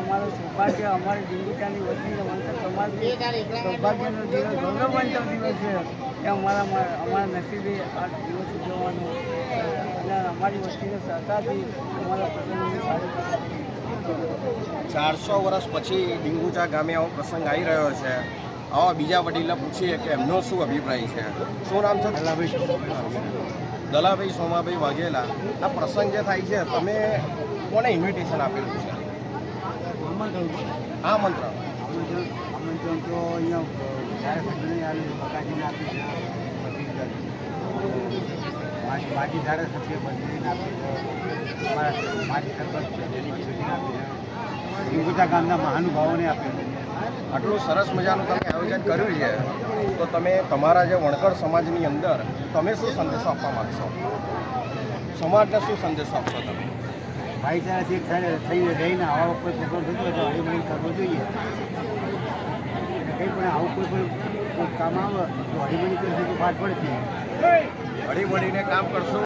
અમારું સૌભાગ્ય, અમારી ડીંગુચાની વસ્તીને વંચક સમાજની સૌભાગ્યનો દિવસ, ગૌરવવંતક દિવસ છે એ અમારા નસીબે આ દિવસ ઉજવવાનો અને અમારી વસ્તીને સહકારથી અમારા પ્રસંગને સારું 400 વર્ષ પછી ડીંગુચા ગામે આવો પ્રસંગ આવી રહ્યો છે. આવા બીજા વડીલો પૂછીએ કે એમનો શું અભિપ્રાય છે. શું નામ છે? દલાભાઈ સોમાભાઈ વાઘેલા. આ પ્રસંગ જે થાય છે, તમે કોને ઇન્વિટેશન આપેલું છે? આમંત્રણ તો અહીંયા બકાજીને આપી છે, માજી ધારાસભ્ય બદલીને આપી છે, અમારા માજી સરપંચ છે ડેલીગેશનને આપી છે, ડીંગુચા ગામના મહાનુભાવોને આપેલું છે. આટલું સરસ મજાનું તમે આયોજન કર્યું છે, તો તમે તમારા જે વણકર સમાજની અંદર તમે શું સંદેશો આપવા માગશો? સમાજને શું સંદેશો આપશો તમે? ભાઈચારાથી એક સાથે થઈ રહીને આવા કોઈ પ્રોગ્રામ થતો હોય તો હળીમળી કરવો જોઈએ. કંઈ પણ આવું કોઈ કામ આવે તો હળીમળી કરશે તો પાઠ પડશે. હળીમળીને કામ કરશું